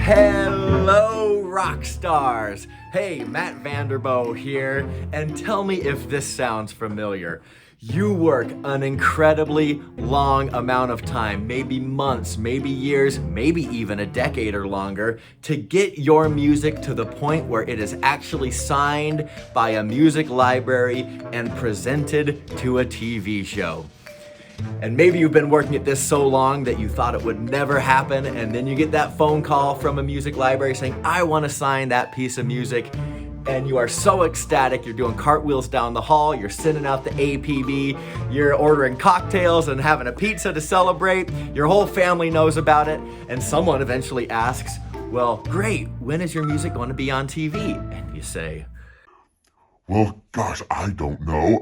Hello, rock stars! Hey, Matt Vanderbo here, and tell me if this sounds familiar. You work an incredibly long amount of time, maybe months, maybe years, maybe even a decade or longer, to get your music to the point where it is actually signed by a music library and presented to a TV show. And maybe you've been working at this so long that you thought it would never happen, and then you get that phone call from a music library saying, I want to sign that piece of music. And you are so ecstatic, you're doing cartwheels down the hall, you're sending out the APB, you're ordering cocktails and having a pizza to celebrate, your whole family knows about it, and someone eventually asks, well, great, when is your music going to be on TV? And you say, well, gosh, I don't know.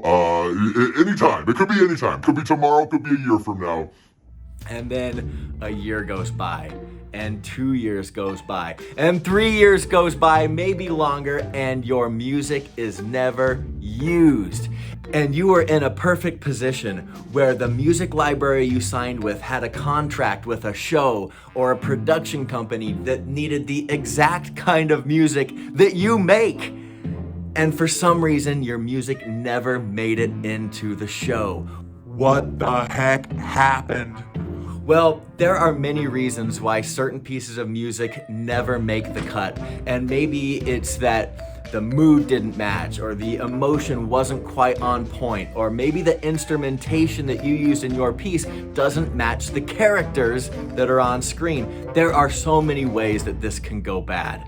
Anytime. It could be anytime. Could be tomorrow, could be a year from now. and then a year goes by, and 2 years goes by, and 3 years goes by, maybe longer, and your music is never used. And you were in a perfect position where the music library you signed with had a contract with a show or a production company that needed the exact kind of music that you make. And for some reason, your music never made it into the show. What the heck happened? Well, there are many reasons why certain pieces of music never make the cut. And maybe it's that the mood didn't match, or the emotion wasn't quite on point, or maybe the instrumentation that you used in your piece doesn't match the characters that are on screen. There are so many ways that this can go bad.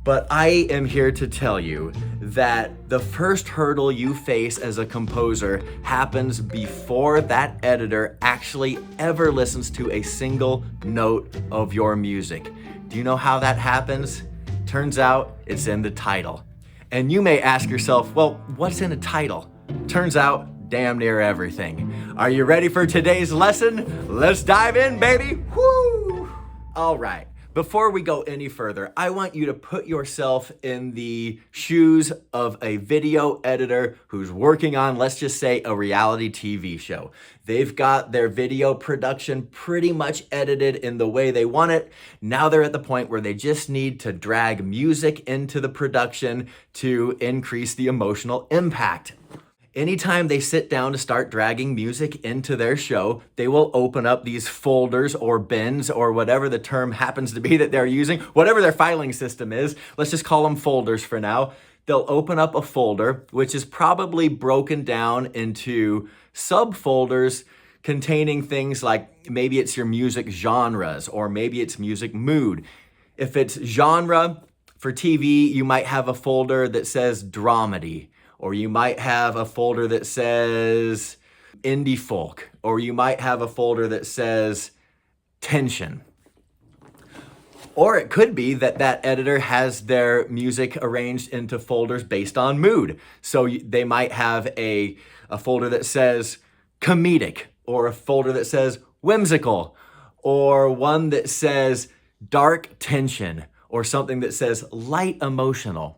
But I am here to tell you that the first hurdle you face as a composer happens before that editor actually ever listens to a single note of your music. Do you know how that happens? Turns out it's in the title. And you may ask yourself, well, what's in a title? Turns out, damn near everything. Are you ready for today's lesson? Let's dive in, baby. Woo! All right. Before we go any further, I want you to put yourself in the shoes of a video editor who's working on, let's just say, a reality TV show. They've got their video production pretty much edited in the way they want it. Now they're at the point where they just need to drag music into the production to increase the emotional impact. Anytime they sit down to start dragging music into their show, they will open up these folders or bins or whatever the term happens to be that they're using, whatever their filing system is. Let's just call them folders for now. They'll open up a folder, which is probably broken down into subfolders containing things like maybe it's your music genres or maybe it's music mood. If it's genre for TV, you might have a folder that says dramedy. Or you might have a folder that says indie folk, or you might have a folder that says tension. Or it could be that that editor has their music arranged into folders based on mood. So they might have a folder that says comedic, or a folder that says whimsical, or one that says dark tension, or something that says light emotional.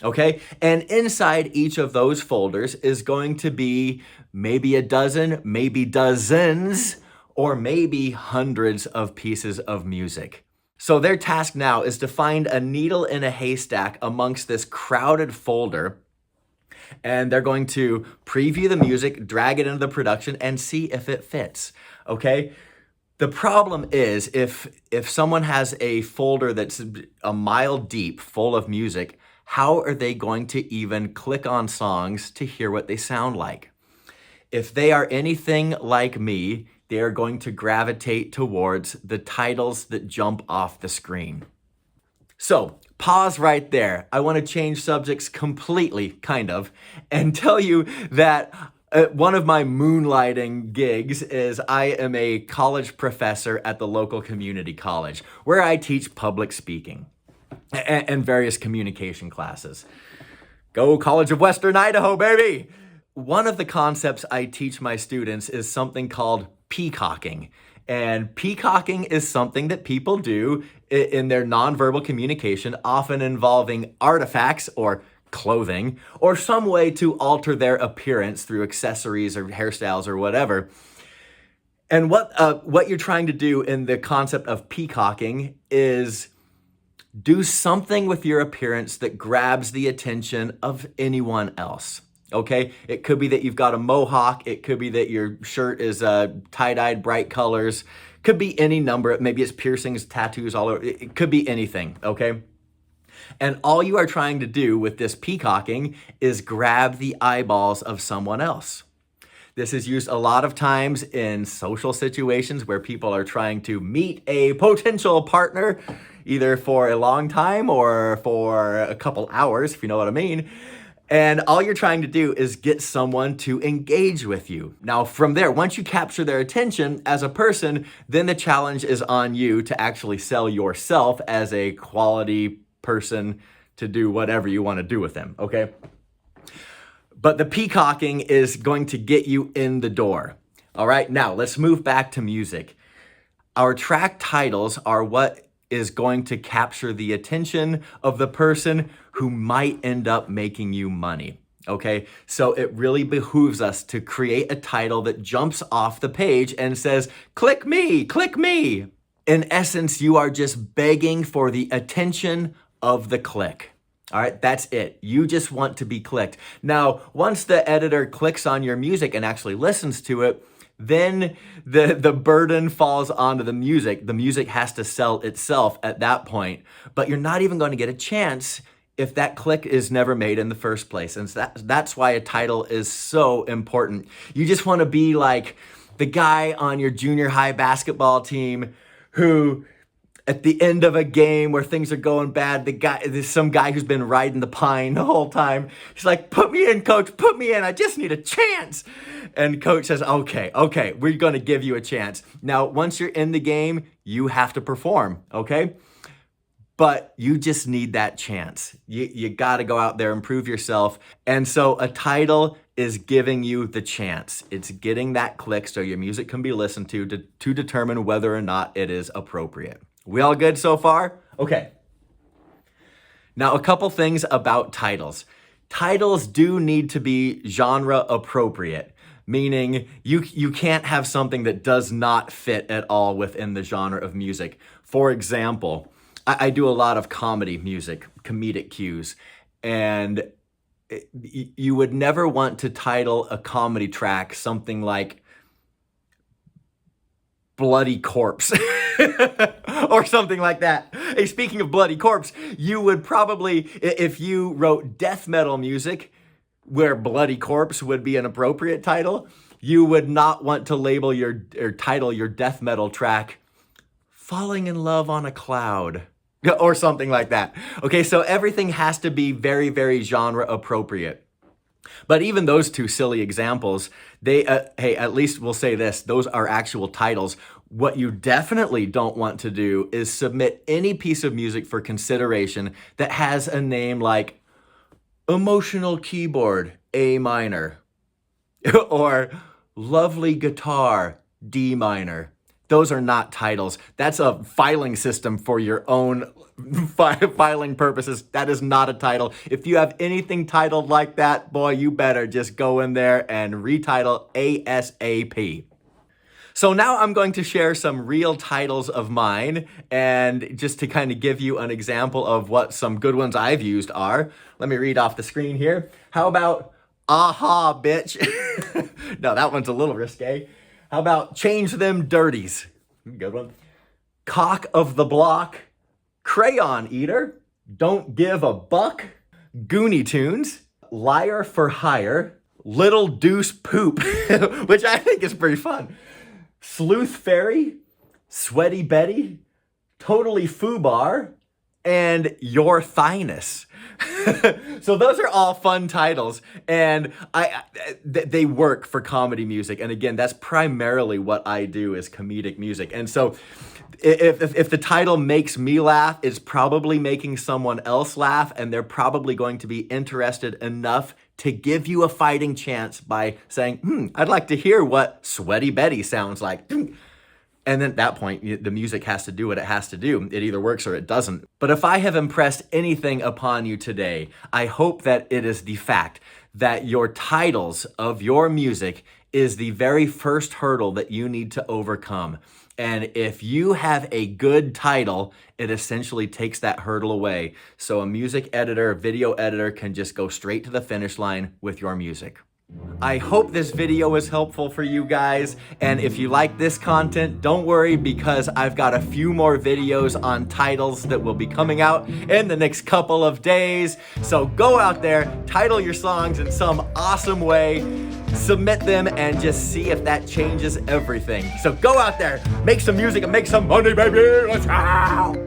Okay, and inside each of those folders is going to be maybe a dozen, maybe dozens, or maybe hundreds of pieces of music. So their task now is to find a needle in a haystack amongst this crowded folder, and they're going to preview the music, drag it into the production, and see if it fits, okay? The problem is if someone has a folder that's a mile deep full of music, how are they going to even click on songs to hear what they sound like? If they are anything like me, they are going to gravitate towards the titles that jump off the screen. So, pause right there. I want to change subjects completely, kind of, and tell you that one of my moonlighting gigs is I am a college professor at the local community college where I teach public speaking and various communication classes. Go College of Western Idaho, baby! One of the concepts I teach my students is something called peacocking. And peacocking is something that people do in their nonverbal communication, often involving artifacts or clothing, or some way to alter their appearance through accessories or hairstyles or whatever. And what you're trying to do in the concept of peacocking is Do something with your appearance that grabs the attention of anyone else. Okay, it could be that you've got a mohawk. It could be that your shirt is tie-dyed bright colors. Could be any number. Maybe it's piercings, tattoos, all over. It could be anything, okay? And all you are trying to do with this peacocking is grab the eyeballs of someone else. This is used a lot of times in social situations where people are trying to meet a potential partner, either for a long time or for a couple hours, if you know what I mean. And all you're trying to do is get someone to engage with you. Now, from there, once you capture their attention as a person, then the challenge is on you to actually sell yourself as a quality person to do whatever you want to do with them, okay? But the peacocking is going to get you in the door. All right, now let's move back to music. Our track titles are what is going to capture the attention of the person who might end up making you money. Okay, so it really behooves us to create a title that jumps off the page and says, click me, click me. In essence, you are just begging for the attention of the click. All right, that's it. You just want to be clicked. Now, once the editor clicks on your music and actually listens to it, then the burden falls onto the music. The music has to sell itself at that point, but you're not even going to get a chance if that click is never made in the first place. And that's why a title is so important. You just want to be like the guy on your junior high basketball team who, at the end of a game where things are going bad, there's some guy who's been riding the pine the whole time. He's like, put me in, coach, put me in. I just need a chance. And coach says, okay, we're going to give you a chance. Now, once you're in the game, you have to perform, okay? But you just need that chance. You got to go out there and prove yourself. And so a title is giving you the chance. It's getting that click so your music can be listened to determine whether or not it is appropriate. We all good so far? Okay. Now, a couple things about titles. Titles do need to be genre appropriate, meaning you can't have something that does not fit at all within the genre of music. For example, I do a lot of comedy music, comedic cues, and you would never want to title a comedy track something like Bloody Corpse or something like that. Hey, speaking of Bloody Corpse, you would probably, if you wrote death metal music where Bloody Corpse would be an appropriate title, you would not want to label or title your death metal track Falling in Love on a Cloud or something like that. Okay, so everything has to be very, very genre appropriate. But even those two silly examples, hey, at least we'll say this, those are actual titles. What you definitely don't want to do is submit any piece of music for consideration that has a name like Emotional Keyboard, A minor, or Lovely Guitar, D minor. Those are not titles. That's a filing system for your own filing purposes. That is not a title. If you have anything titled like that, boy, you better just go in there and retitle ASAP. So now I'm going to share some real titles of mine, and just to kind of give you an example of what some good ones I've used are. Let me read off the screen here. How about Aha, Bitch? No, that one's a little risque. How about Change Them Dirties? Good one. Cock of the Block, Crayon Eater, Don't Give a Buck, Goonie Tunes, Liar for Hire, Little Deuce Poop, which I think is pretty fun, Sleuth Fairy, Sweaty Betty, Totally Foobar, and Your Thyness. So those are all fun titles, and they work for comedy music. And again, that's primarily what I do, is comedic music. And so if the title makes me laugh, it's probably making someone else laugh, and they're probably going to be interested enough to give you a fighting chance by saying, I'd like to hear what Sweaty Betty sounds like. And then at that point, the music has to do what it has to do. It either works or it doesn't. But if I have impressed anything upon you today, I hope that it is the fact that your titles of your music is the very first hurdle that you need to overcome. And if you have a good title, it essentially takes that hurdle away. So a music editor, video editor can just go straight to the finish line with your music. I hope this video was helpful for you guys, and if you like this content, don't worry because I've got a few more videos on titles that will be coming out in the next couple of days. So go out there, title your songs in some awesome way, submit them, and just see if that changes everything. So go out there, make some music and make some money, baby! Let's go!